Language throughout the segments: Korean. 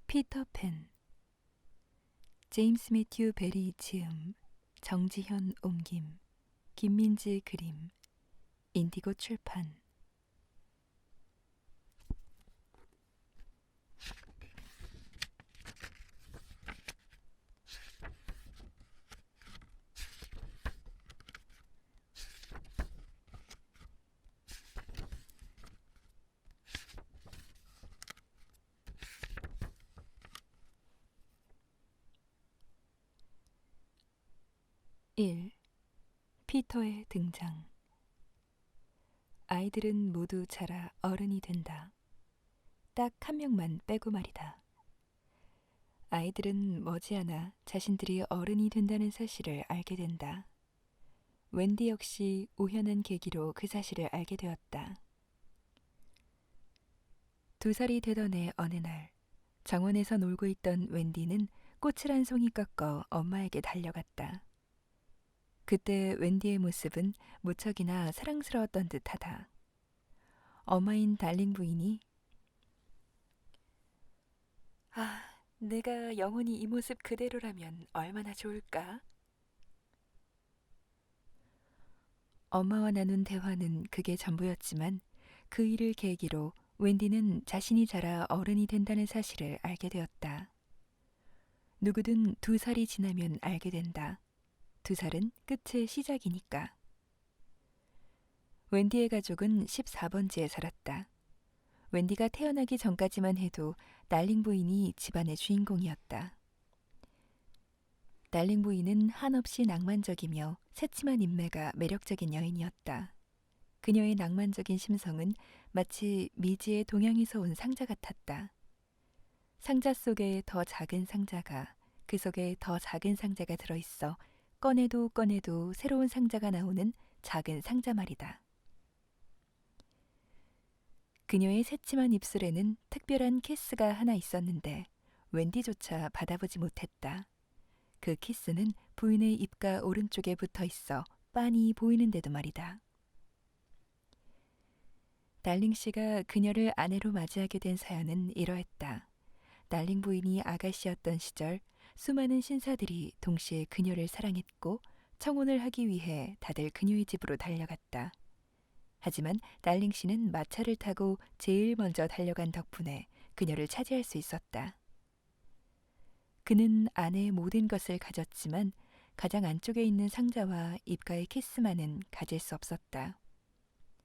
피터팬. 제임스 매튜 베리 지음, 정지현 옮김, 김민지 그림, 인디고 출판. 일. 피터의 등장. 아이들은 모두 자라 어른이 된다. 딱 한 명만 빼고 말이다. 아이들은 머지않아 자신들이 어른이 된다는 사실을 알게 된다. 웬디 역시 우연한 계기로 그 사실을 알게 되었다. 2살이 되던 해 어느 날, 정원에서 놀고 있던 웬디는 꽃을 한 송이 꺾어 엄마에게 달려갔다. 그때 웬디의 모습은 무척이나 사랑스러웠던 듯하다. 엄마인 달링 부인이 내가 영원히 이 모습 그대로라면 얼마나 좋을까? 엄마와 나눈 대화는 그게 전부였지만 그 일을 계기로 웬디는 자신이 자라 어른이 된다는 사실을 알게 되었다. 누구든 2살이 지나면 알게 된다. 2살은 끝의 시작이니까. 웬디의 가족은 14번지에 살았다. 웬디가 태어나기 전까지만 해도 날링 부인이 집안의 주인공이었다. 날링 부인은 한없이 낭만적이며 새침한 인매가 매력적인 여인이었다. 그녀의 낭만적인 심성은 마치 미지의 동양에서 온 상자 같았다. 상자 속에 더 작은 상자가, 그 속에 더 작은 상자가 들어있어 꺼내도 꺼내도 새로운 상자가 나오는 작은 상자 말이다. 그녀의 새침한 입술에는 특별한 키스가 하나 있었는데 웬디조차 받아보지 못했다. 그 키스는 부인의 입가 오른쪽에 붙어 있어 빤히 보이는데도 말이다. 달링 씨가 그녀를 아내로 맞이하게 된 사연은 이러했다. 달링 부인이 아가씨였던 시절 수많은 신사들이 동시에 그녀를 사랑했고 청혼을 하기 위해 다들 그녀의 집으로 달려갔다. 하지만 달링 씨는 마차를 타고 제일 먼저 달려간 덕분에 그녀를 차지할 수 있었다. 그는 아내의 모든 것을 가졌지만 가장 안쪽에 있는 상자와 입가의 키스만은 가질 수 없었다.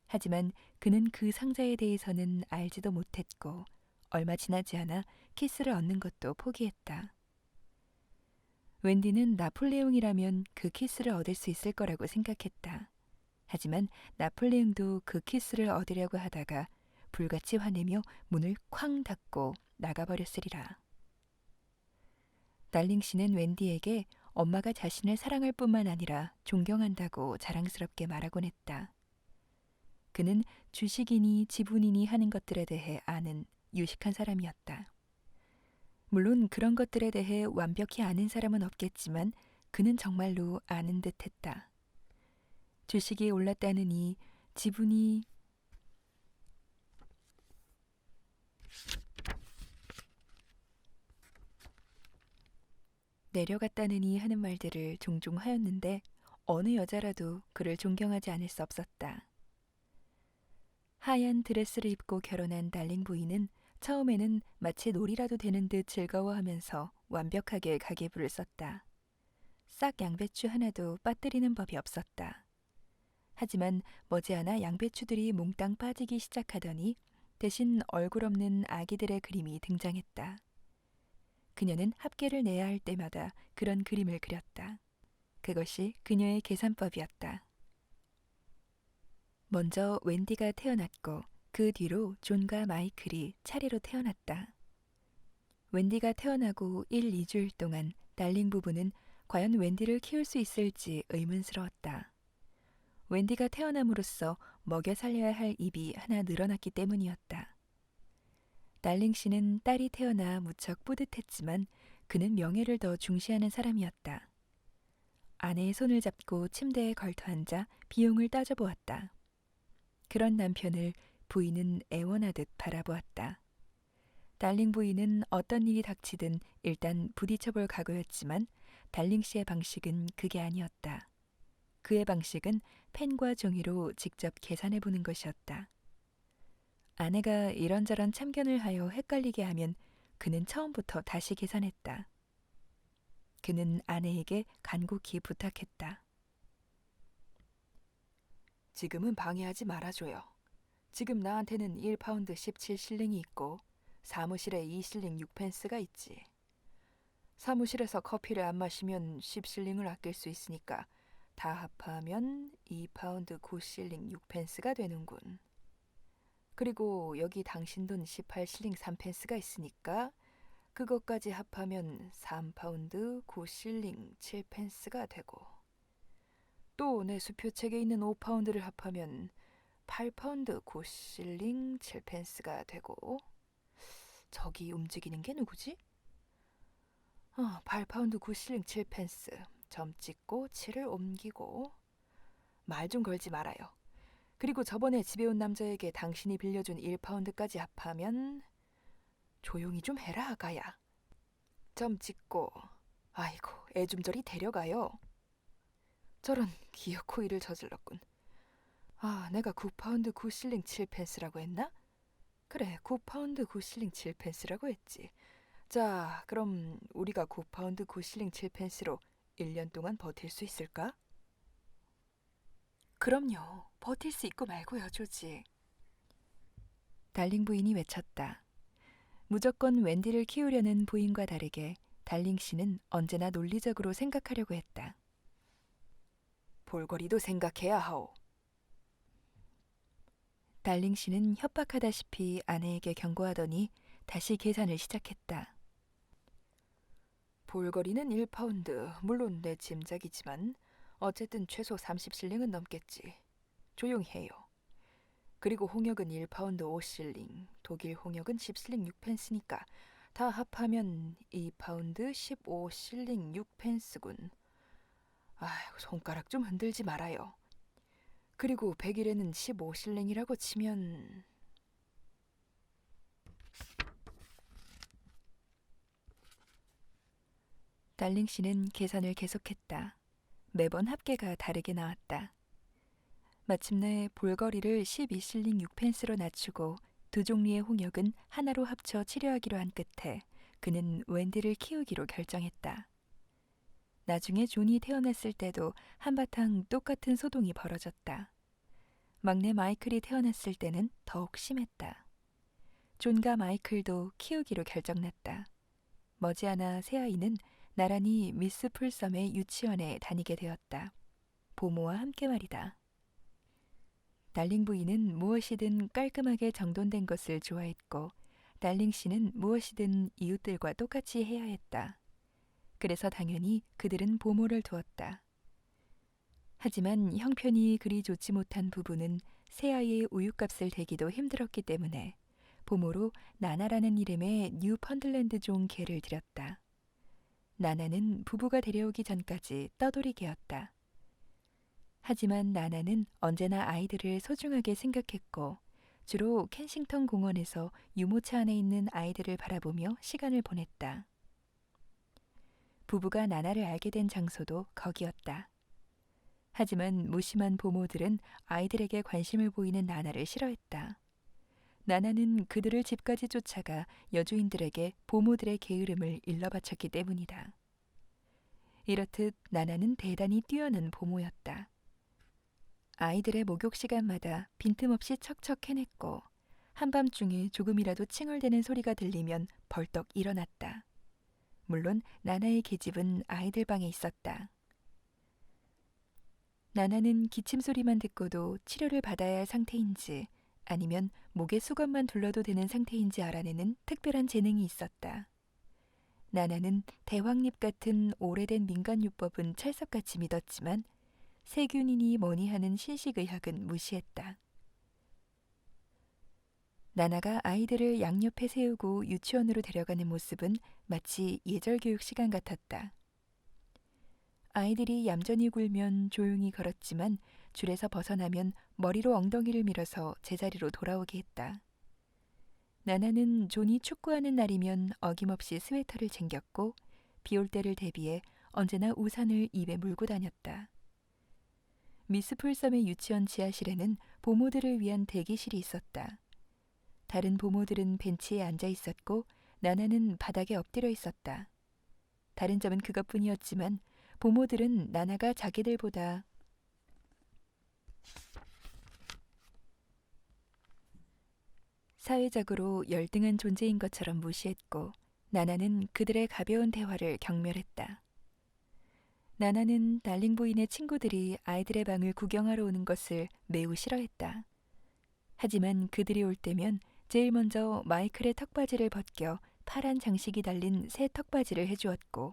하지만 그는 그 상자에 대해서는 알지도 못했고 얼마 지나지 않아 키스를 얻는 것도 포기했다. 웬디는 나폴레옹이라면 그 키스를 얻을 수 있을 거라고 생각했다. 하지만 나폴레옹도 그 키스를 얻으려고 하다가 불같이 화내며 문을 쾅 닫고 나가버렸으리라. 달링 씨는 웬디에게 엄마가 자신을 사랑할 뿐만 아니라 존경한다고 자랑스럽게 말하곤 했다. 그는 주식이니 지분이니 하는 것들에 대해 아는 유식한 사람이었다. 물론 그런 것들에 대해 완벽히 아는 사람은 없겠지만 그는 정말로 아는 듯했다. 주식이 올랐다느니 지분이 내려갔다느니 하는 말들을 종종 하였는데 어느 여자라도 그를 존경하지 않을 수 없었다. 하얀 드레스를 입고 결혼한 달링 부인은 처음에는 마치 놀이라도 되는 듯 즐거워하면서 완벽하게 가계부를 썼다. 싹 양배추 하나도 빠뜨리는 법이 없었다. 하지만 머지않아 양배추들이 몽땅 빠지기 시작하더니 대신 얼굴 없는 아기들의 그림이 등장했다. 그녀는 합계를 내야 할 때마다 그런 그림을 그렸다. 그것이 그녀의 계산법이었다. 먼저 웬디가 태어났고 그 뒤로 존과 마이클이 차례로 태어났다. 웬디가 태어나고 1, 2주일 동안 달링 부부는 과연 웬디를 키울 수 있을지 의문스러웠다. 웬디가 태어남으로써 먹여 살려야 할 입이 하나 늘어났기 때문이었다. 달링 씨는 딸이 태어나 무척 뿌듯했지만 그는 명예를 더 중시하는 사람이었다. 아내의 손을 잡고 침대에 걸터앉아 비용을 따져보았다. 그런 남편을 부인은 애원하듯 바라보았다. 달링 부인은 어떤 일이 닥치든 일단 부딪혀볼 각오였지만 달링 씨의 방식은 그게 아니었다. 그의 방식은 펜과 종이로 직접 계산해보는 것이었다. 아내가 이런저런 참견을 하여 헷갈리게 하면 그는 처음부터 다시 계산했다. 그는 아내에게 간곡히 부탁했다. 지금은 방해하지 말아줘요. 지금 나한테는 1파운드 17실링이 있고 사무실에 2실링 6펜스가 있지. 사무실에서 커피를 안 마시면 10실링을 아낄 수 있으니까 다 합하면 2파운드 9실링 6펜스가 되는군. 그리고 여기 당신 돈 18실링 3펜스가 있으니까 그것까지 합하면 3파운드 9실링 7펜스가 되고 또 내 수표책에 있는 5파운드를 합하면 8파운드 9실링 7펜스가 되고 저기 움직이는 게 누구지? 8파운드 9실링 7펜스 점 찍고 7을 옮기고 말 좀 걸지 말아요. 그리고 저번에 집에 온 남자에게 당신이 빌려준 1파운드까지 합하면 조용히 좀 해라 아가야. 점 찍고 아이고 애 좀 저리 데려가요. 저런 기어코 일을 저질렀군. 내가 9파운드 9실링 7펜스라고 했나? 그래 9파운드 9실링 7펜스라고 했지. 자 그럼 우리가 9파운드 9실링 7펜스로 1년 동안 버틸 수 있을까? 그럼요. 버틸 수 있고 말고요, 조지. 달링 부인이 외쳤다. 무조건 웬디를 키우려는 부인과 다르게 달링 씨는 언제나 논리적으로 생각하려고 했다. 볼거리도 생각해야 하오. 달링 씨는 협박하다시피 아내에게 경고하더니 다시 계산을 시작했다. 볼거리는 1파운드, 물론 내 짐작이지만 어쨌든 최소 30실링은 넘겠지. 조용히 해요. 그리고 홍역은 1파운드 5실링, 독일 홍역은 10실링 6펜스니까 다 합하면 2파운드 15실링 6펜스군. 아이고 손가락 좀 흔들지 말아요. 그리고 100일에는 15실링이라고 치면 달링 씨는 계산을 계속했다. 매번 합계가 다르게 나왔다. 마침내 볼거리를 12실링 6펜스로 낮추고 두 종류의 홍역은 하나로 합쳐 치료하기로 한 끝에 그는 웬디를 키우기로 결정했다. 나중에 존이 태어났을 때도 한바탕 똑같은 소동이 벌어졌다. 막내 마이클이 태어났을 때는 더욱 심했다. 존과 마이클도 키우기로 결정났다. 머지않아 새아이는 나란히 미스 풀섬의 유치원에 다니게 되었다. 보모와 함께 말이다. 달링 부인은 무엇이든 깔끔하게 정돈된 것을 좋아했고 달링 씨는 무엇이든 이웃들과 똑같이 해야 했다. 그래서 당연히 그들은 보모를 두었다. 하지만 형편이 그리 좋지 못한 부부는 새아이의 우유값을 대기도 힘들었기 때문에 보모로 나나라는 이름의 뉴펀들랜드 종 개를 들였다. 나나는 부부가 데려오기 전까지 떠돌이개였다. 하지만 나나는 언제나 아이들을 소중하게 생각했고 주로 켄싱턴 공원에서 유모차 안에 있는 아이들을 바라보며 시간을 보냈다. 부부가 나나를 알게 된 장소도 거기였다. 하지만 무심한 보모들은 아이들에게 관심을 보이는 나나를 싫어했다. 나나는 그들을 집까지 쫓아가 여주인들에게 보모들의 게으름을 일러바쳤기 때문이다. 이렇듯 나나는 대단히 뛰어난 보모였다. 아이들의 목욕 시간마다 빈틈없이 척척 해냈고 한밤중에 조금이라도 칭얼대는 소리가 들리면 벌떡 일어났다. 물론 나나의 계집은 아이들 방에 있었다. 나나는 기침 소리만 듣고도 치료를 받아야 할 상태인지 아니면 목에 수건만 둘러도 되는 상태인지 알아내는 특별한 재능이 있었다. 나나는 대왕잎 같은 오래된 민간요법은 찰석같이 믿었지만 세균이니 뭐니 하는 신식의학은 무시했다. 나나가 아이들을 양옆에 세우고 유치원으로 데려가는 모습은 마치 예절교육 시간 같았다. 아이들이 얌전히 굴면 조용히 걸었지만 줄에서 벗어나면 머리로 엉덩이를 밀어서 제자리로 돌아오게 했다. 나나는 존이 축구하는 날이면 어김없이 스웨터를 챙겼고 비 올 때를 대비해 언제나 우산을 입에 물고 다녔다. 미스 풀섬의 유치원 지하실에는 보모들을 위한 대기실이 있었다. 다른 보모들은 벤치에 앉아 있었고 나나는 바닥에 엎드려 있었다. 다른 점은 그것뿐이었지만 보모들은 나나가 자기들보다 사회적으로 열등한 존재인 것처럼 무시했고 나나는 그들의 가벼운 대화를 경멸했다. 나나는 달링 부인의 친구들이 아이들의 방을 구경하러 오는 것을 매우 싫어했다. 하지만 그들이 올 때면 제일 먼저 마이클의 턱바지를 벗겨 파란 장식이 달린 새 턱바지를 해주었고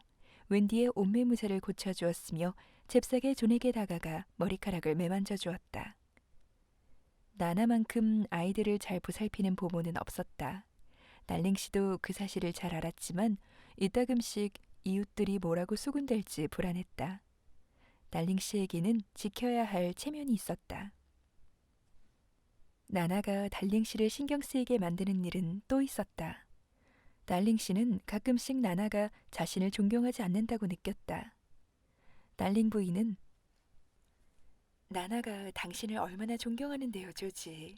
웬디의 옷매무새를 고쳐주었으며 잽싸게 존에게 다가가 머리카락을 매만져 주었다. 나나만큼 아이들을 잘 보살피는 보모는 없었다. 달링 씨도 그 사실을 잘 알았지만 이따금씩 이웃들이 뭐라고 수군댈지 불안했다. 달링 씨에게는 지켜야 할 체면이 있었다. 나나가 달링 씨를 신경 쓰이게 만드는 일은 또 있었다. 달링 씨는 가끔씩 나나가 자신을 존경하지 않는다고 느꼈다. 달링 부인은 나나가 당신을 얼마나 존경하는데요, 조지.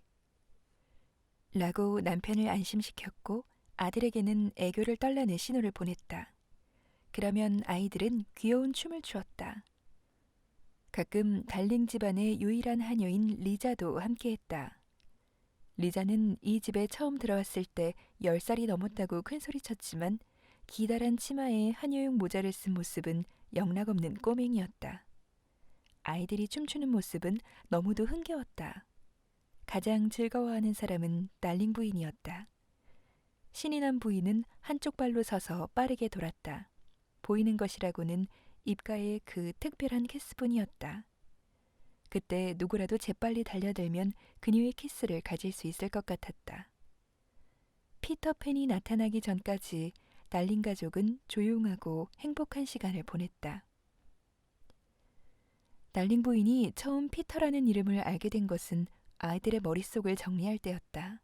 라고 남편을 안심시켰고 아들에게는 애교를 떨라는 신호를 보냈다. 그러면 아이들은 귀여운 춤을 추었다. 가끔 달링 집안의 유일한 하녀인 리자도 함께했다. 리자는 이 집에 처음 들어왔을 때 10살이 넘었다고 큰소리쳤지만 기다란 치마에 하녀용 모자를 쓴 모습은 영락없는 꼬맹이였다. 아이들이 춤추는 모습은 너무도 흥겨웠다. 가장 즐거워하는 사람은 달링 부인이었다. 신이 난 부인은 한쪽 발로 서서 빠르게 돌았다. 보이는 것이라고는 입가의 그 특별한 키스뿐이었다. 그때 누구라도 재빨리 달려들면 그녀의 키스를 가질 수 있을 것 같았다. 피터팬이 나타나기 전까지 달링 가족은 조용하고 행복한 시간을 보냈다. 달링 부인이 처음 피터라는 이름을 알게 된 것은 아이들의 머릿속을 정리할 때였다.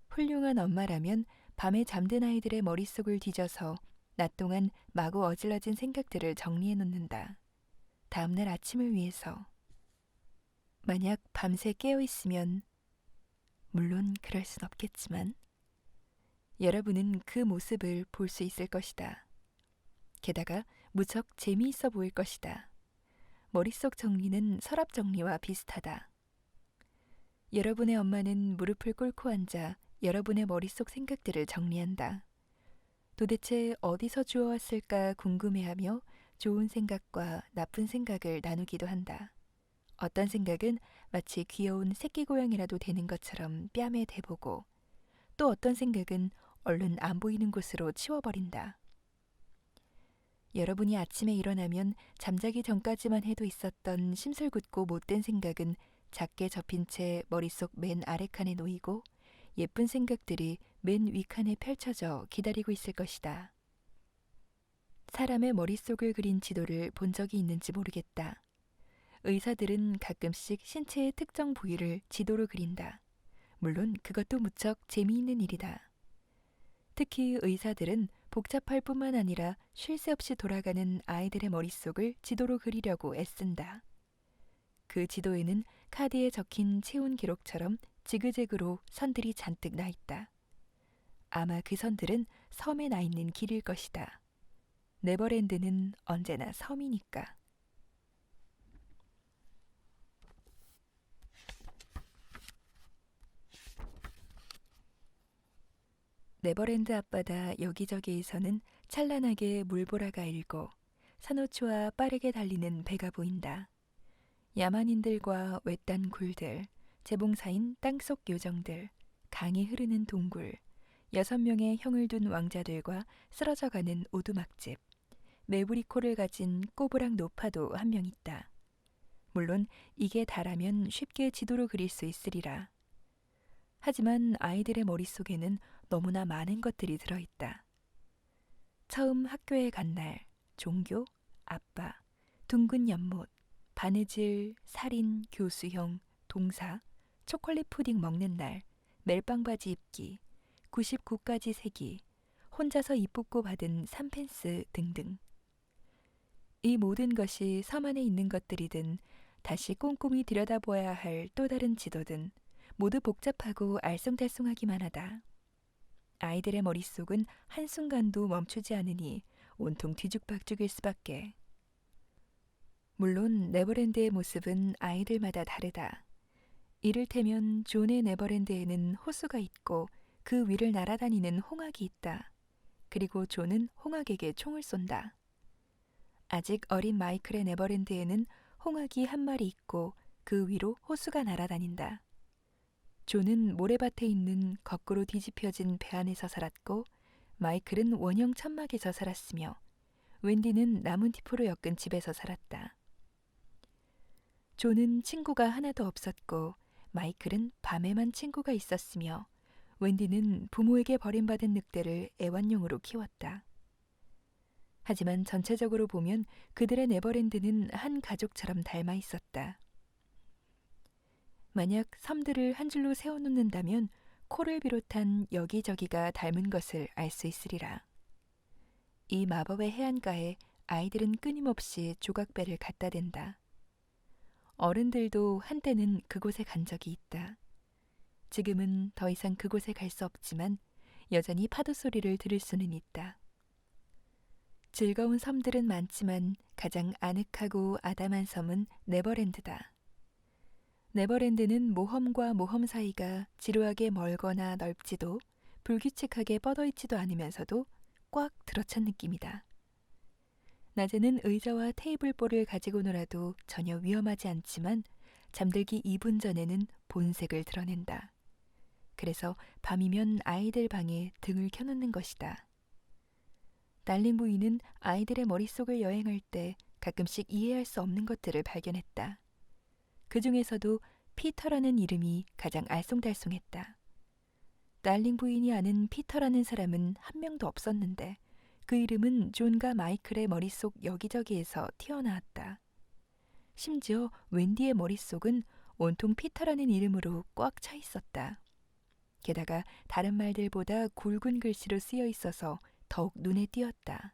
훌륭한 엄마라면 밤에 잠든 아이들의 머릿속을 뒤져서 낮 동안 마구 어질러진 생각들을 정리해 놓는다. 다음날 아침을 위해서. 만약 밤새 깨어 있으면, 물론 그럴 순 없겠지만, 여러분은 그 모습을 볼 수 있을 것이다. 게다가 무척 재미있어 보일 것이다. 머릿속 정리는 서랍 정리와 비슷하다. 여러분의 엄마는 무릎을 꿇고 앉아 여러분의 머릿속 생각들을 정리한다. 도대체 어디서 주워왔을까 궁금해하며 좋은 생각과 나쁜 생각을 나누기도 한다. 어떤 생각은 마치 귀여운 새끼 고양이라도 되는 것처럼 뺨에 대보고 또 어떤 생각은 얼른 안 보이는 곳으로 치워버린다. 여러분이 아침에 일어나면 잠자기 전까지만 해도 있었던 심술궂고 못된 생각은 작게 접힌 채 머릿속 맨 아래칸에 놓이고 예쁜 생각들이 맨 위칸에 펼쳐져 기다리고 있을 것이다. 사람의 머릿속을 그린 지도를 본 적이 있는지 모르겠다. 의사들은 가끔씩 신체의 특정 부위를 지도로 그린다. 물론 그것도 무척 재미있는 일이다. 특히 의사들은 복잡할 뿐만 아니라 쉴 새 없이 돌아가는 아이들의 머릿속을 지도로 그리려고 애쓴다. 그 지도에는 카드에 적힌 체온 기록처럼 지그재그로 선들이 잔뜩 나 있다. 아마 그 선들은 섬에 나 있는 길일 것이다. 네버랜드는 언제나 섬이니까. 네버랜드 앞바다 여기저기에서는 찬란하게 물보라가 일고 산호초와 빠르게 달리는 배가 보인다. 야만인들과 외딴 굴들, 재봉사인 땅속 요정들, 강이 흐르는 동굴, 6명의 형을 둔 왕자들과 쓰러져가는 오두막집, 메부리코를 가진 꼬부랑 노파도 한 명 있다. 물론 이게 다라면 쉽게 지도로 그릴 수 있으리라. 하지만 아이들의 머릿속에는 너무나 많은 것들이 들어있다. 처음 학교에 간 날, 종교, 아빠, 둥근 연못, 바느질, 살인, 교수형, 동사, 초콜릿 푸딩 먹는 날, 멜빵 바지 입기, 99까지 세기, 혼자서 입 뽑고 받은 3펜스 등등. 이 모든 것이 섬 안에 있는 것들이든 다시 꼼꼼히 들여다보아야 할 또 다른 지도든 모두 복잡하고 알쏭달쏭하기만 하다. 아이들의 머릿속은 한순간도 멈추지 않으니 온통 뒤죽박죽일 수밖에. 물론 네버랜드의 모습은 아이들마다 다르다. 이를테면 존의 네버랜드에는 호수가 있고 그 위를 날아다니는 홍학이 있다. 그리고 존은 홍학에게 총을 쏜다. 아직 어린 마이클의 네버랜드에는 홍학이 한 마리 있고 그 위로 호수가 날아다닌다. 존은 모래밭에 있는 거꾸로 뒤집혀진 배 안에서 살았고 마이클은 원형 천막에서 살았으며 웬디는 나뭇잎으로 엮은 집에서 살았다. 존은 친구가 하나도 없었고 마이클은 밤에만 친구가 있었으며 웬디는 부모에게 버림받은 늑대를 애완용으로 키웠다. 하지만 전체적으로 보면 그들의 네버랜드는 한 가족처럼 닮아 있었다. 만약 섬들을 한 줄로 세워놓는다면 코를 비롯한 여기저기가 닮은 것을 알 수 있으리라. 이 마법의 해안가에 아이들은 끊임없이 조각배를 갖다 댄다. 어른들도 한때는 그곳에 간 적이 있다. 지금은 더 이상 그곳에 갈 수 없지만 여전히 파도 소리를 들을 수는 있다. 즐거운 섬들은 많지만 가장 아늑하고 아담한 섬은 네버랜드다. 네버랜드는 모험과 모험 사이가 지루하게 멀거나 넓지도 불규칙하게 뻗어있지도 않으면서도 꽉 들어찬 느낌이다. 낮에는 의자와 테이블볼을 가지고 놀아도 전혀 위험하지 않지만 잠들기 2분 전에는 본색을 드러낸다. 그래서 밤이면 아이들 방에 등을 켜놓는 것이다. 달링 부인은 아이들의 머릿속을 여행할 때 가끔씩 이해할 수 없는 것들을 발견했다. 그 중에서도 피터라는 이름이 가장 알쏭달쏭했다. 달링 부인이 아는 피터라는 사람은 한 명도 없었는데 그 이름은 존과 마이클의 머릿속 여기저기에서 튀어나왔다. 심지어 웬디의 머릿속은 온통 피터라는 이름으로 꽉 차 있었다. 게다가 다른 말들보다 굵은 글씨로 쓰여 있어서 더욱 눈에 띄었다.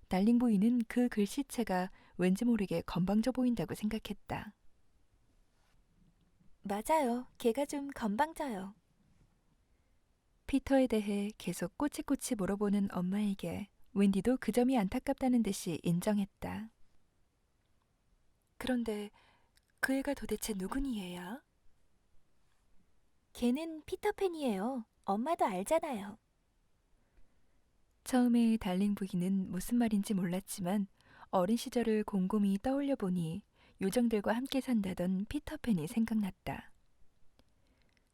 달링 부인은 그 글씨체가 왠지 모르게 건방져 보인다고 생각했다. 맞아요. 걔가 좀 건방져요. 피터에 대해 계속 꼬치꼬치 물어보는 엄마에게 웬디도 그 점이 안타깝다는 듯이 인정했다. 그런데 그 애가 도대체 누구니 얘야? 걔는 피터팬이에요. 엄마도 알잖아요. 처음에 달링 부인은 무슨 말인지 몰랐지만 어린 시절을 곰곰이 떠올려 보니 요정들과 함께 산다던 피터팬이 생각났다.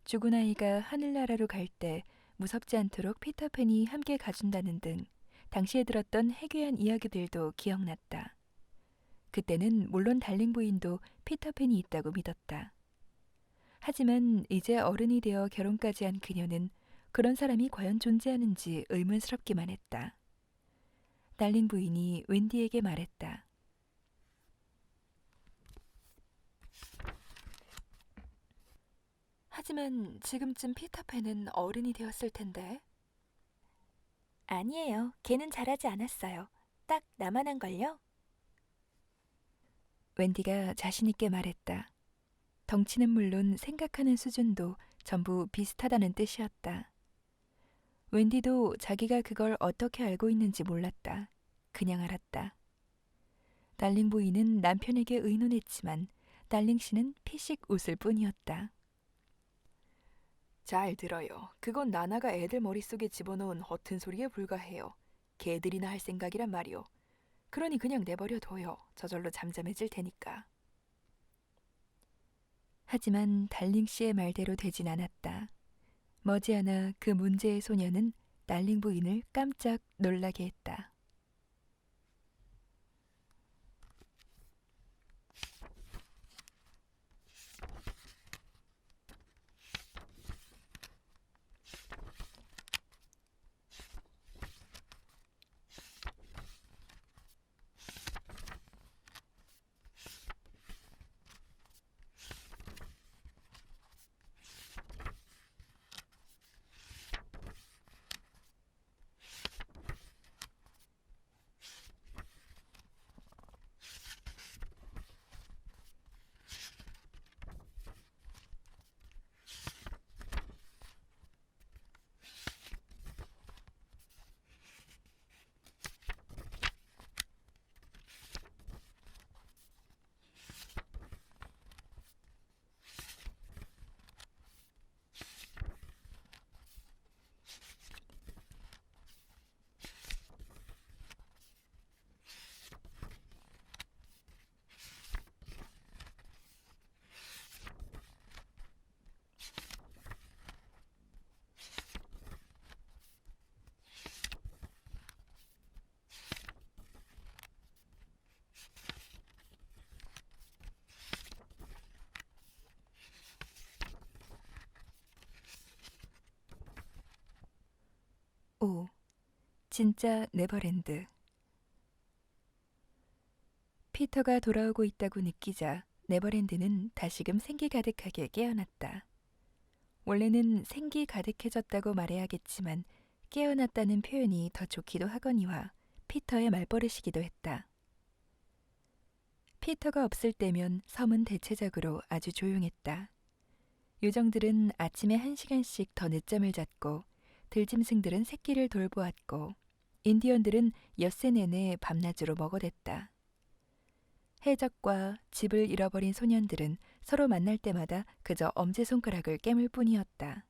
죽은 아이가 하늘나라로 갈 때 무섭지 않도록 피터팬이 함께 가준다는 등 당시에 들었던 해괴한 이야기들도 기억났다. 그때는 물론 달링 부인도 피터팬이 있다고 믿었다. 하지만 이제 어른이 되어 결혼까지 한 그녀는 그런 사람이 과연 존재하는지 의문스럽기만 했다. 달링 부인이 웬디에게 말했다. 하지만 지금쯤 피터팬은 어른이 되었을 텐데. 아니에요. 걔는 잘하지 않았어요. 딱 나만 한걸요? 웬디가 자신 있게 말했다. 덩치는 물론 생각하는 수준도 전부 비슷하다는 뜻이었다. 웬디도 자기가 그걸 어떻게 알고 있는지 몰랐다. 그냥 알았다. 달링 부인은 남편에게 의논했지만 달링 씨는 피식 웃을 뿐이었다. 잘 들어요. 그건 나나가 애들 머릿속에 집어넣은 허튼 소리에 불과해요. 걔들이나 할 생각이란 말이오. 그러니 그냥 내버려둬요. 저절로 잠잠해질 테니까. 하지만 달링 씨의 말대로 되진 않았다. 머지않아 그 문제의 소녀는 달링 부인을 깜짝 놀라게 했다. 오, 진짜 네버랜드. 피터가 돌아오고 있다고 느끼자 네버랜드는 다시금 생기 가득하게 깨어났다. 원래는 생기 가득해졌다고 말해야겠지만 깨어났다는 표현이 더 좋기도 하거니와 피터의 말버릇이기도 했다. 피터가 없을 때면 섬은 대체적으로 아주 조용했다. 요정들은 아침에 1시간씩 더 늦잠을 잤고 들짐승들은 새끼를 돌보았고 인디언들은 엿새 내내 밤낮으로 먹어댔다. 해적과 집을 잃어버린 소년들은 서로 만날 때마다 그저 엄지손가락을 깨물 뿐이었다.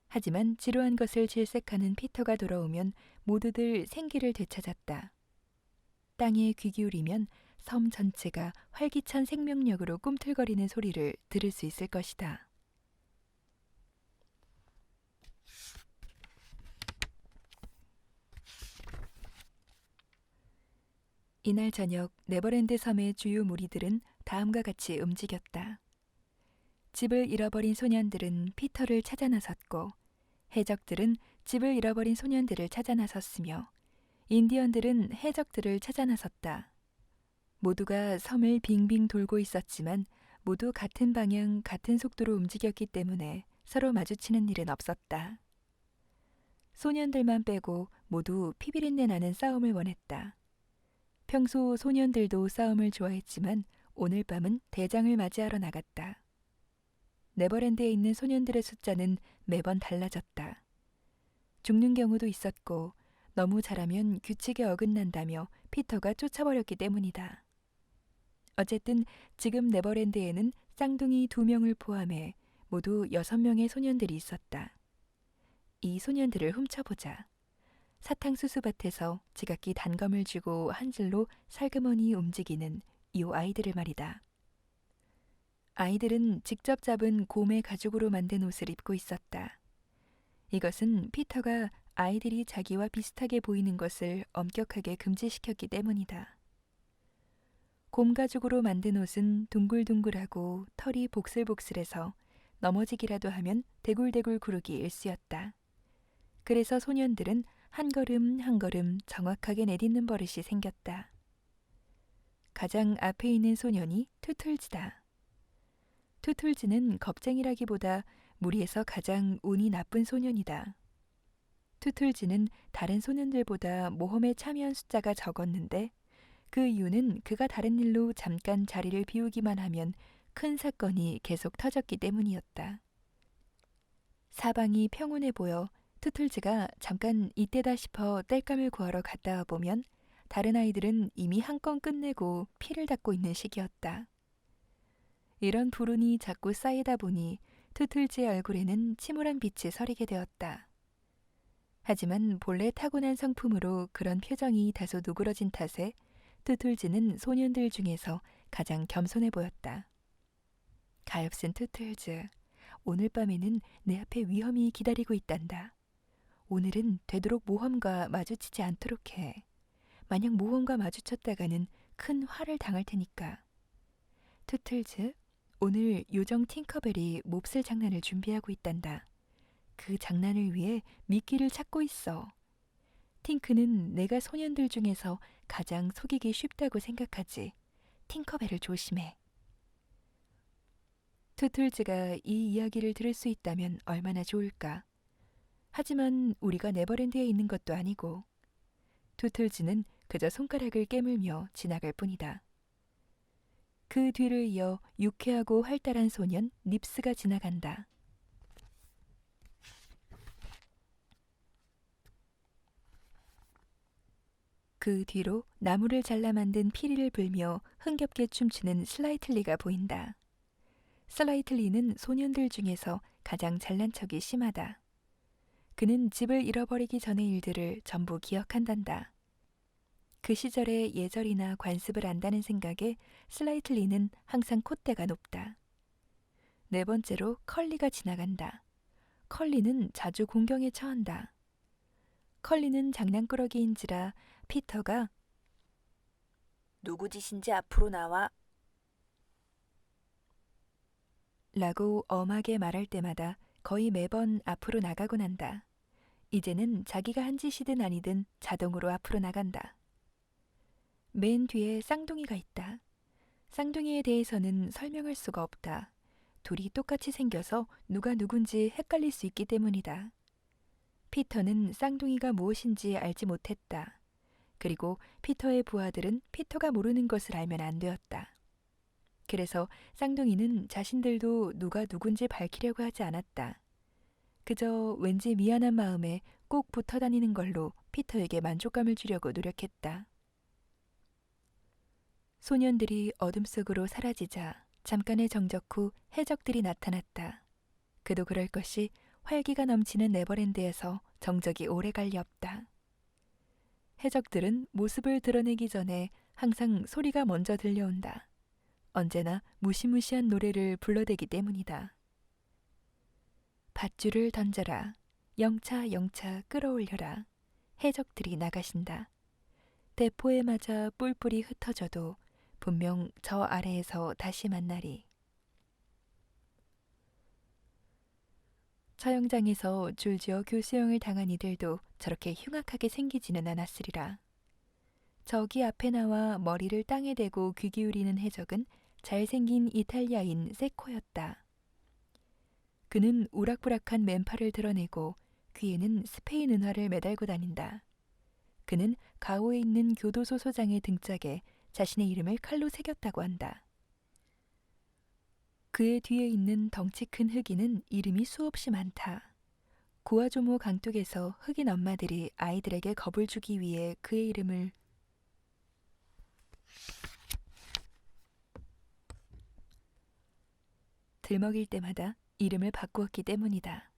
하지만 지루한 것을 질색하는 피터가 돌아오면 모두들 생기를 되찾았다. 땅에 귀 기울이면 섬 전체가 활기찬 생명력으로 꿈틀거리는 소리를 들을 수 있을 것이다. 이날 저녁 네버랜드 섬의 주요 무리들은 다음과 같이 움직였다. 집을 잃어버린 소년들은 피터를 찾아 나섰고 해적들은 집을 잃어버린 소년들을 찾아 나섰으며 인디언들은 해적들을 찾아 나섰다. 모두가 섬을 빙빙 돌고 있었지만 모두 같은 방향, 같은 속도로 움직였기 때문에 서로 마주치는 일은 없었다. 소년들만 빼고 모두 피비린내 나는 싸움을 원했다. 평소 소년들도 싸움을 좋아했지만 오늘 밤은 대장을 맞이하러 나갔다. 네버랜드에 있는 소년들의 숫자는 매번 달라졌다. 죽는 경우도 있었고 너무 잘하면 규칙에 어긋난다며 피터가 쫓아버렸기 때문이다. 어쨌든 지금 네버랜드에는 쌍둥이 2명을 포함해 모두 6명의 소년들이 있었다. 이 소년들을 훔쳐보자. 사탕수수밭에서 지각기 단검을 쥐고 한 줄로 살그머니 움직이는 이 아이들을 말이다. 아이들은 직접 잡은 곰의 가죽으로 만든 옷을 입고 있었다. 이것은 피터가 아이들이 자기와 비슷하게 보이는 것을 엄격하게 금지시켰기 때문이다. 곰 가죽으로 만든 옷은 둥글둥글하고 털이 복슬복슬해서 넘어지기라도 하면 대굴대굴 구르기 일쑤였다. 그래서 소년들은 한 걸음 한 걸음 정확하게 내딛는 버릇이 생겼다. 가장 앞에 있는 소년이 투툴즈다. 투툴즈는 겁쟁이라기보다 무리에서 가장 운이 나쁜 소년이다. 투툴즈는 다른 소년들보다 모험에 참여한 숫자가 적었는데 그 이유는 그가 다른 일로 잠깐 자리를 비우기만 하면 큰 사건이 계속 터졌기 때문이었다. 사방이 평온해 보여 투툴즈가 잠깐 이때다 싶어 땔감을 구하러 갔다 와 보면 다른 아이들은 이미 한 건 끝내고 피를 닦고 있는 시기였다. 이런 불운이 자꾸 쌓이다 보니 투툴즈의 얼굴에는 침울한 빛이 서리게 되었다. 하지만 본래 타고난 성품으로 그런 표정이 다소 누그러진 탓에 투툴즈는 소년들 중에서 가장 겸손해 보였다. 가엾은 투툴즈, 오늘 밤에는 내 앞에 위험이 기다리고 있단다. 오늘은 되도록 모험과 마주치지 않도록 해. 만약 모험과 마주쳤다가는 큰 화를 당할 테니까. 투툴즈, 오늘 요정 팅커벨이 몹쓸 장난을 준비하고 있단다. 그 장난을 위해 미끼를 찾고 있어. 팅크는 내가 소년들 중에서 가장 속이기 쉽다고 생각하지. 팅커벨을 조심해. 투툴즈가 이 이야기를 들을 수 있다면 얼마나 좋을까. 하지만 우리가 네버랜드에 있는 것도 아니고 투툴즈는 그저 손가락을 깨물며 지나갈 뿐이다. 그 뒤를 이어 유쾌하고 활달한 소년 닙스가 지나간다. 그 뒤로 나무를 잘라 만든 피리를 불며 흥겹게 춤추는 슬라이틀리가 보인다. 슬라이틀리는 소년들 중에서 가장 잘난 척이 심하다. 그는 집을 잃어버리기 전의 일들을 전부 기억한단다. 그 시절의 예절이나 관습을 안다는 생각에 슬라이틀리는 항상 콧대가 높다. 네 번째로 컬리가 지나간다. 컬리는 자주 공경에 처한다. 컬리는 장난꾸러기인지라 피터가 누구 짓인지 앞으로 나와. 라고 엄하게 말할 때마다 거의 매번 앞으로 나가곤 한다. 이제는 자기가 한 짓이든 아니든 자동으로 앞으로 나간다. 맨 뒤에 쌍둥이가 있다. 쌍둥이에 대해서는 설명할 수가 없다. 둘이 똑같이 생겨서 누가 누군지 헷갈릴 수 있기 때문이다. 피터는 쌍둥이가 무엇인지 알지 못했다. 그리고 피터의 부하들은 피터가 모르는 것을 알면 안 되었다. 그래서 쌍둥이는 자신들도 누가 누군지 밝히려고 하지 않았다. 그저 왠지 미안한 마음에 꼭 붙어 다니는 걸로 피터에게 만족감을 주려고 노력했다. 소년들이 어둠 속으로 사라지자 잠깐의 정적 후 해적들이 나타났다. 그도 그럴 것이 활기가 넘치는 네버랜드에서 정적이 오래 갈 리 없다. 해적들은 모습을 드러내기 전에 항상 소리가 먼저 들려온다. 언제나 무시무시한 노래를 불러대기 때문이다. 밧줄을 던져라. 영차 영차 끌어올려라. 해적들이 나가신다. 대포에 맞아 뿔뿔이 흩어져도 분명 저 아래에서 다시 만나리. 처형장에서 줄지어 교수형을 당한 이들도 저렇게 흉악하게 생기지는 않았으리라. 저기 앞에 나와 머리를 땅에 대고 귀 기울이는 해적은 잘생긴 이탈리아인 세코였다. 그는 우락부락한 맨팔을 드러내고 귀에는 스페인 은화를 매달고 다닌다. 그는 가오에 있는 교도소 소장의 등짝에 자신의 이름을 칼로 새겼다고 한다. 그의 뒤에 있는 덩치 큰 흑인은 이름이 수없이 많다. 고아조모 강둑에서 흑인 엄마들이 아이들에게 겁을 주기 위해 그의 이름을 들먹일 때마다 이름을 바꾸었기 때문이다.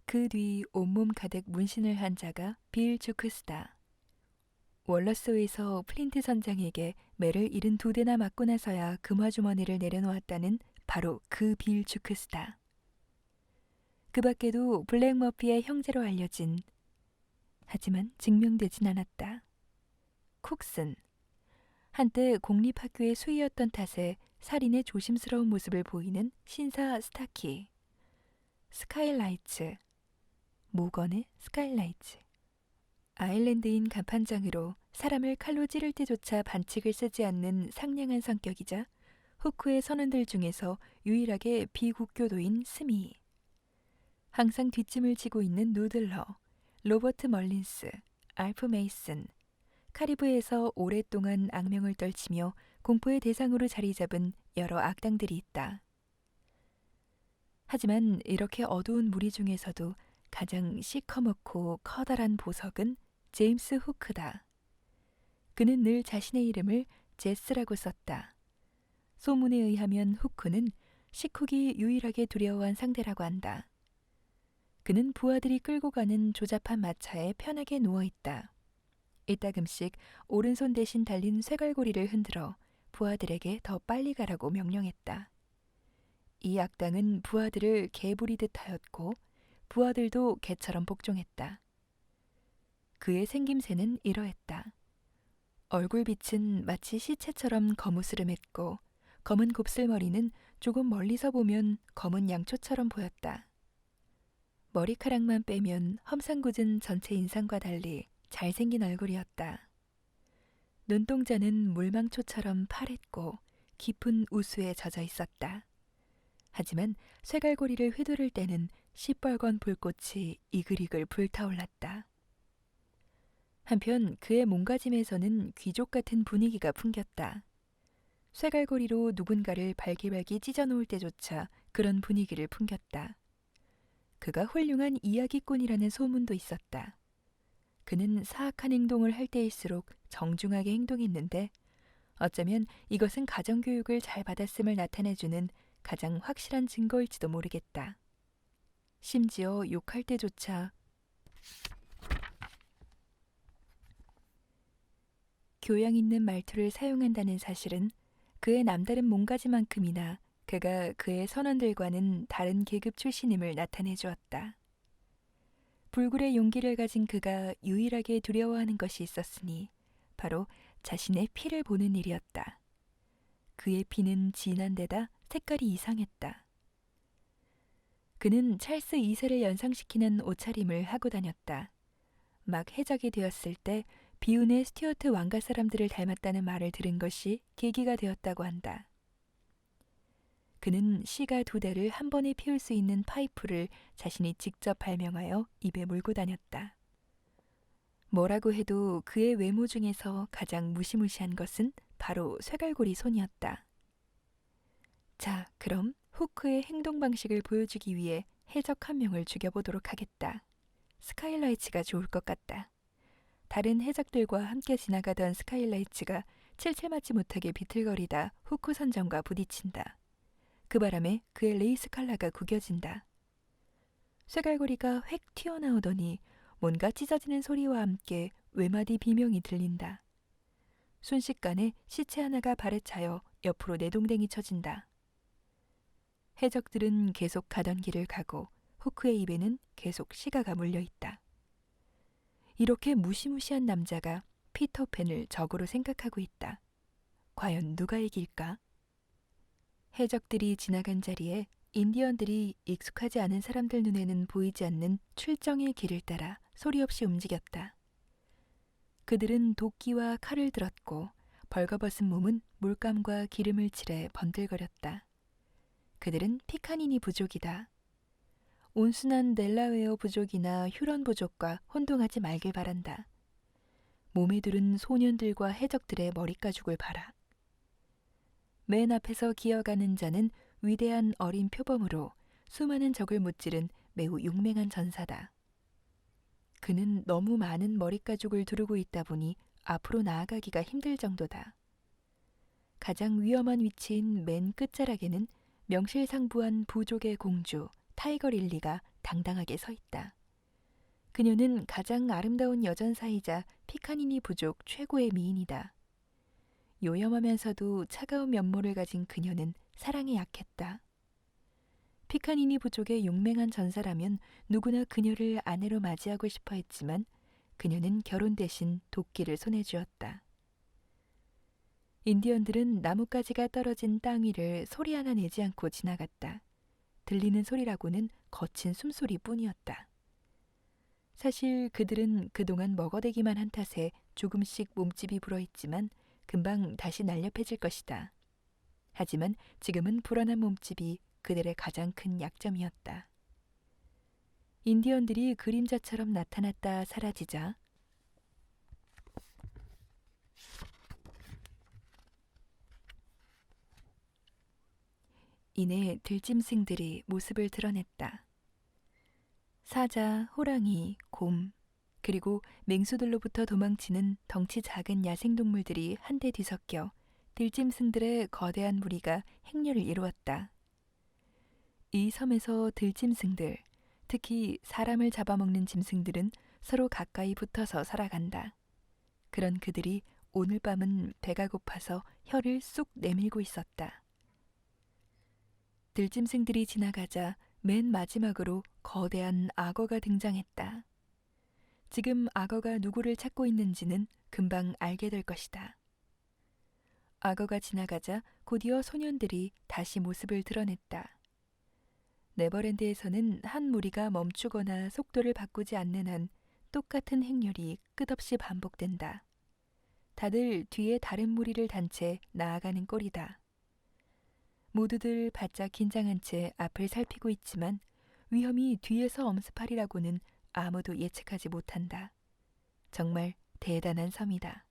그 뒤 온몸 가득 문신을 한 자가 빌 주크스다. 월러스에서 플린트 선장에게 매를 72대나 맞고 나서야 금화주머니를 내려놓았다는 바로 그 빌 주크스다. 그 밖에도 블랙 머피의 형제로 알려진, 하지만 증명되진 않았다. 쿡슨. 한때 공립학교의 수위였던 탓에 살인의 조심스러운 모습을 보이는 신사 스타키. 스카일라이츠. 모건의 스카일라이츠. 아일랜드인 간판장으로 사람을 칼로 찌를 때조차 반칙을 쓰지 않는 상냥한 성격이자 후크의 선원들 중에서 유일하게 비국교도인 스미. 항상 뒷짐을 지고 있는 누들러, 로버트 멀린스, 알프 메이슨, 카리브해에서 오랫동안 악명을 떨치며 공포의 대상으로 자리 잡은 여러 악당들이 있다. 하지만 이렇게 어두운 무리 중에서도 가장 시커멓고 커다란 보석은 제임스 후크다. 그는 늘 자신의 이름을 제스라고 썼다. 소문에 의하면 후크는 식후기 유일하게 두려워한 상대라고 한다. 그는 부하들이 끌고 가는 조잡한 마차에 편하게 누워있다. 이따금씩 오른손 대신 달린 쇠갈고리를 흔들어 부하들에게 더 빨리 가라고 명령했다. 이 악당은 부하들을 개부리듯 하였고 부하들도 개처럼 복종했다. 그의 생김새는 이러했다. 얼굴빛은 마치 시체처럼 거무스름했고 검은 곱슬머리는 조금 멀리서 보면 검은 양초처럼 보였다. 머리카락만 빼면 험상궂은 전체 인상과 달리 잘생긴 얼굴이었다. 눈동자는 물망초처럼 파랬고 깊은 우수에 젖어 있었다. 하지만 쇠갈고리를 휘두를 때는 시뻘건 불꽃이 이글이글 불타올랐다. 한편 그의 몸가짐에서는 귀족 같은 분위기가 풍겼다. 쇠갈고리로 누군가를 발기발기 찢어놓을 때조차 그런 분위기를 풍겼다. 그가 훌륭한 이야기꾼이라는 소문도 있었다. 그는 사악한 행동을 할 때일수록 정중하게 행동했는데 어쩌면 이것은 가정교육을 잘 받았음을 나타내주는 가장 확실한 증거일지도 모르겠다. 심지어 욕할 때조차 교양 있는 말투를 사용한다는 사실은 그의 남다른 몸가짐만큼이나 그가 그의 선원들과는 다른 계급 출신임을 나타내 주었다. 불굴의 용기를 가진 그가 유일하게 두려워하는 것이 있었으니 바로 자신의 피를 보는 일이었다. 그의 피는 진한 데다 색깔이 이상했다. 그는 찰스 2세를 연상시키는 옷차림을 하고 다녔다. 막 해적이 되었을 때 비운의 스튜어트 왕가 사람들을 닮았다는 말을 들은 것이 계기가 되었다고 한다. 그는 시가 2대를 한 번에 피울 수 있는 파이프를 자신이 직접 발명하여 입에 물고 다녔다. 뭐라고 해도 그의 외모 중에서 가장 무시무시한 것은 바로 쇠갈고리 손이었다. 자, 그럼 후크의 행동 방식을 보여주기 위해 해적 한 명을 죽여보도록 하겠다. 스카일라이츠가 좋을 것 같다. 다른 해적들과 함께 지나가던 스카일라이츠가 칠칠맞지 못하게 비틀거리다 후크 선장과 부딪힌다. 그 바람에 그의 레이스 칼라가 구겨진다. 쇠갈고리가 획 튀어나오더니 뭔가 찢어지는 소리와 함께 외마디 비명이 들린다. 순식간에 시체 하나가 발에 차여 옆으로 내동댕이 쳐진다. 해적들은 계속 가던 길을 가고 후크의 입에는 계속 시가가 물려있다. 이렇게 무시무시한 남자가 피터팬을 적으로 생각하고 있다. 과연 누가 이길까? 해적들이 지나간 자리에 인디언들이 익숙하지 않은 사람들 눈에는 보이지 않는 출정의 길을 따라 소리 없이 움직였다. 그들은 도끼와 칼을 들었고 벌거벗은 몸은 물감과 기름을 칠해 번들거렸다. 그들은 피카니니 부족이다. 온순한 델라웨어 부족이나 휴런 부족과 혼동하지 말길 바란다. 몸에 두른 소년들과 해적들의 머리가죽을 봐라. 맨 앞에서 기어가는 자는 위대한 어린 표범으로 수많은 적을 무찌른 매우 용맹한 전사다. 그는 너무 많은 머리가죽을 두르고 있다 보니 앞으로 나아가기가 힘들 정도다. 가장 위험한 위치인 맨 끝자락에는 명실상부한 부족의 공주 타이거 릴리가 당당하게 서 있다. 그녀는 가장 아름다운 여전사이자 피카니니 부족 최고의 미인이다. 요염하면서도 차가운 면모를 가진 그녀는 사랑에 약했다. 피카니니 부족의 용맹한 전사라면 누구나 그녀를 아내로 맞이하고 싶어 했지만 그녀는 결혼 대신 도끼를 손에 쥐었다. 인디언들은 나뭇가지가 떨어진 땅 위를 소리 하나 내지 않고 지나갔다. 들리는 소리라고는 거친 숨소리뿐이었다. 사실 그들은 그동안 먹어대기만 한 탓에 조금씩 몸집이 불어있지만 금방 다시 날렵해질 것이다. 하지만 지금은 불어난 몸집이 그들의 가장 큰 약점이었다. 인디언들이 그림자처럼 나타났다 사라지자 이내 들짐승들이 모습을 드러냈다. 사자, 호랑이, 곰, 그리고 맹수들로부터 도망치는 덩치 작은 야생동물들이 한데 뒤섞여 들짐승들의 거대한 무리가 행렬을 이루었다. 이 섬에서 들짐승들, 특히 사람을 잡아먹는 짐승들은 서로 가까이 붙어서 살아간다. 그런 그들이 오늘 밤은 배가 고파서 혀를 쑥 내밀고 있었다. 들짐승들이 지나가자 맨 마지막으로 거대한 악어가 등장했다. 지금 악어가 누구를 찾고 있는지는 금방 알게 될 것이다. 악어가 지나가자 곧이어 소년들이 다시 모습을 드러냈다. 네버랜드에서는 한 무리가 멈추거나 속도를 바꾸지 않는 한 똑같은 행렬이 끝없이 반복된다. 다들 뒤에 다른 무리를 단 채 나아가는 꼴이다. 모두들 바짝 긴장한 채 앞을 살피고 있지만 위험이 뒤에서 엄습하리라고는 아무도 예측하지 못한다. 정말 대단한 섬이다.